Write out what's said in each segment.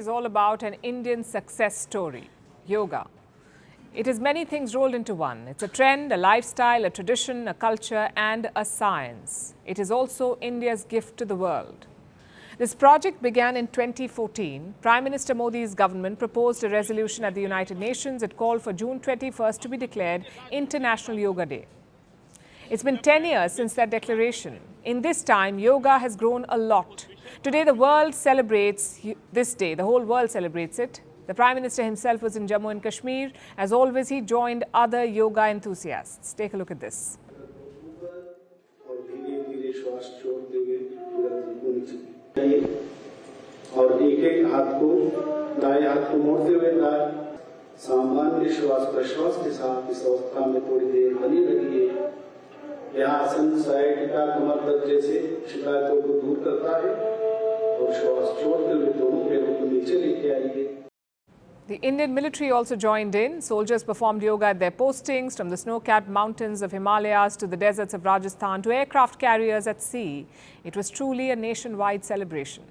is all about an Indian success story, yoga. It is many things rolled into one. It's a trend, a lifestyle, a tradition, a culture and a science. It is also India's gift to the world. This project began in 2014. Prime Minister Modi's government proposed a resolution at the United Nations. It called for June 21st to be declared International Yoga Day. It's been 10 years since that declaration. In this time, yoga has grown a lot. Today, the world celebrates this day. The whole world celebrates it. The Prime Minister himself was in Jammu and Kashmir. As always, he joined other yoga enthusiasts. Take a look at this. और एक-एक हाथ को दाएं हाथ को मोड़ते हुए सामान्य श्वास प्रश्वास के साथ इस अवस्था में थोड़ी देर बनी रहिए। यह आसन साइटिका कमर दर्द जैसे शिकायतों को दूर करता है और श्वास छोड़ते हुए दोनों पैरों को नीचे लेके आइए। The Indian military also joined in. Soldiers performed yoga at their postings, from the snow-capped mountains of Himalayas to the deserts of Rajasthan to aircraft carriers at sea. It was truly a nationwide celebration.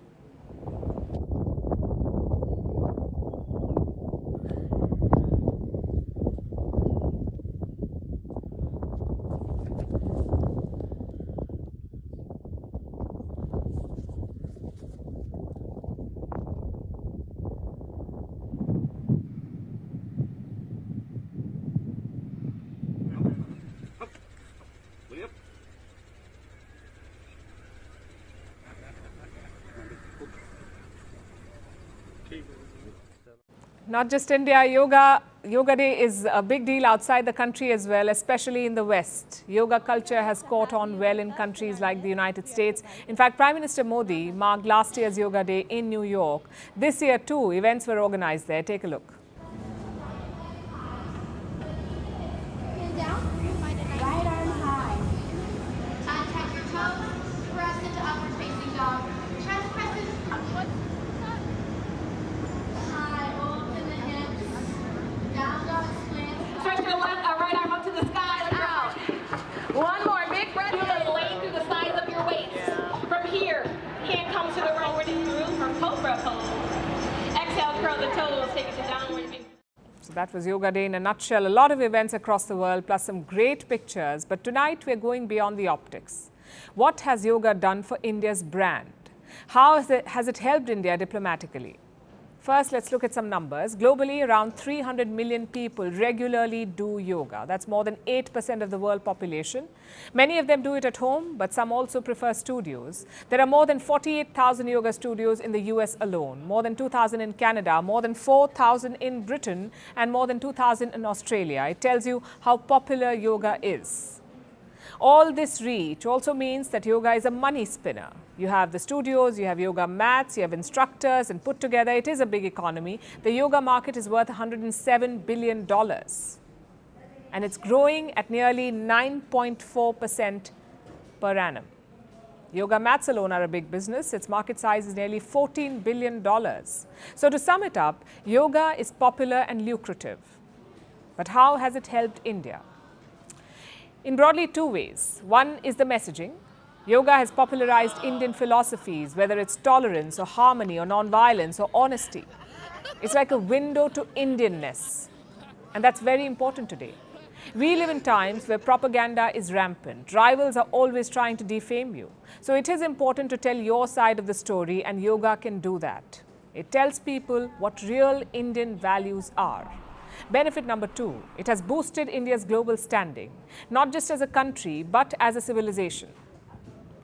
Not just India, Yoga Day is a big deal outside the country as well, especially in the West. Yoga culture has caught on well in countries like the United States. In fact, Prime Minister Modi marked last year's Yoga Day in New York. This year too, events were organized there. Take a look. One more big breath in, laying through the sides of your weights. From here, hand comes to the forward and through for cobra pose. Exhale, curl the toes, take it to downward. So that was Yoga Day in a nutshell. A lot of events across the world, plus some great pictures. But tonight, we're going beyond the optics. What has yoga done for India's brand? How has it helped India diplomatically? First, let's look at some numbers. Globally, around 300 million people regularly do yoga. That's more than 8% of the world population. Many of them do it at home, but some also prefer studios. There are more than 48,000 yoga studios in the US alone, more than 2,000 in Canada, more than 4,000 in Britain, and more than 2,000 in Australia. It tells you how popular yoga is. All this reach also means that yoga is a money spinner. You have the studios, you have yoga mats, you have instructors, and put together it is a big economy. The yoga market is worth $107 billion. And it's growing at nearly 9.4% per annum. Yoga mats alone are a big business. Its market size is nearly $14 billion. So to sum it up, yoga is popular and lucrative. But how has it helped India? In broadly two ways. One is the messaging. Yoga has popularized Indian philosophies, whether it's tolerance or harmony or non-violence or honesty. It's like a window to Indianness. And that's very important today. We live in times where propaganda is rampant. Rivals are always trying to defame you. So it is important to tell your side of the story, and yoga can do that. It tells people what real Indian values are. Benefit number two, it has boosted India's global standing, not just as a country, but as a civilization.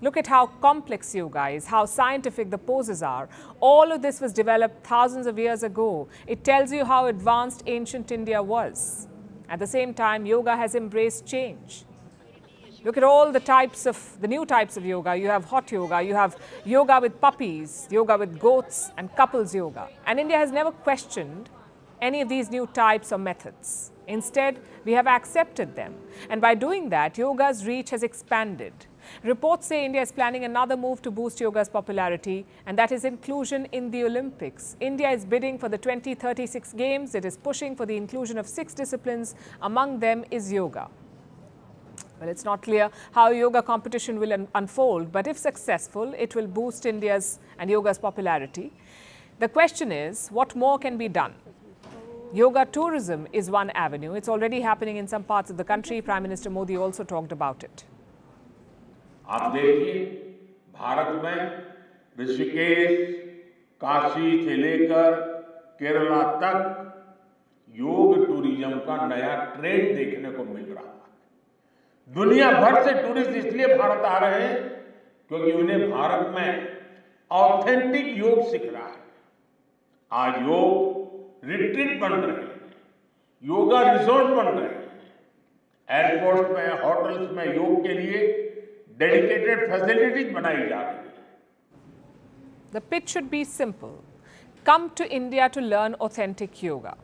Look at how complex yoga is, how scientific the poses are. All of this was developed thousands of years ago. It tells you how advanced ancient India was. At the same time, yoga has embraced change. Look at all the new types of yoga. You have hot yoga, you have yoga with puppies, yoga with goats, and couples yoga. And India has never questioned any of these new types or methods. Instead, we have accepted them. And by doing that, yoga's reach has expanded. Reports say India is planning another move to boost yoga's popularity, and that is inclusion in the Olympics. India is bidding for the 2036 Games. It is pushing for the inclusion of 6 disciplines. Among them is yoga. Well, it's not clear how yoga competition will unfold, but if successful, it will boost India's and yoga's popularity. The question is, what more can be done? Yoga tourism is one avenue. It's already happening in some parts of the country. Prime Minister Modi also talked about it. आप देखिए, भारत में ऋषिकेश, काशी से लेकर केरला तक योग tourism का नया trend देखने को मिल रहा है। दुनिया भर से टूरिस्ट इसलिए भारत आ रहे हैं क्योंकि उन्हें भारत में ऑथेंटिक योग सीख रहा है। आज योग रिट्रीट बन रहे हैं, योगा रिसोर्ट बन रहे हैं, एयरपोर्ट में, होटल्स में योग के लिए डेडिकेटेड फैसिलिटीज बनाई जा रही है। The pitch should be simple. Come to India to learn authentic yoga.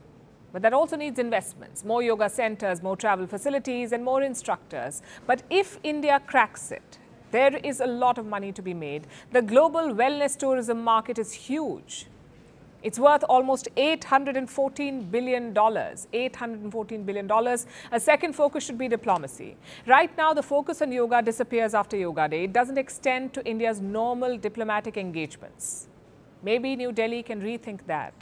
But that also needs investments, more yoga centers, more travel facilities and more instructors. But if India cracks it, there is a lot of money to be made. The global wellness tourism market is huge. It's worth almost $814 billion. $814 billion. A second focus should be diplomacy. Right now, the focus on yoga disappears after Yoga Day. It doesn't extend to India's normal diplomatic engagements. Maybe New Delhi can rethink that.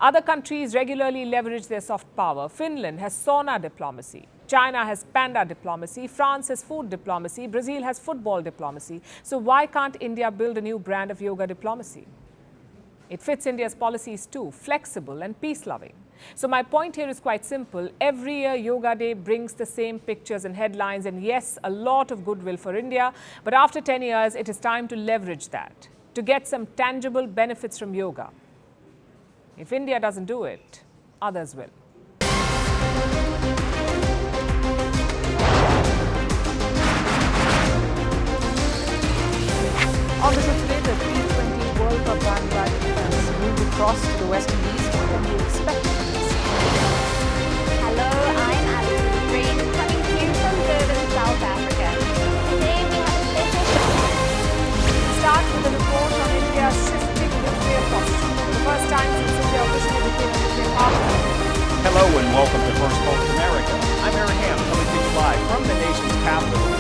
Other countries regularly leverage their soft power. Finland has sauna diplomacy. China has panda diplomacy. France has food diplomacy. Brazil has football diplomacy. So why can't India build a new brand of yoga diplomacy? It fits India's policies too, flexible and peace-loving. So my point here is quite simple. Every year, Yoga Day brings the same pictures and headlines, and yes, a lot of goodwill for India. But after 10 years, it is time to leverage that, to get some tangible benefits from yoga. If India doesn't do it, others will. On the show today, the T20 World Cup bandwagon has moved across to the West Indies. What can you expect from this? Hello, I'm Alison Green, coming to you from Durban, South Africa. Today we have a special show. We'll start with a report on India's shifting nuclear posture. For the first time since India officially became a nuclear partner. Hello and welcome to Firstpost America. I'm Aaron Ham, coming to you live from the nation's capital.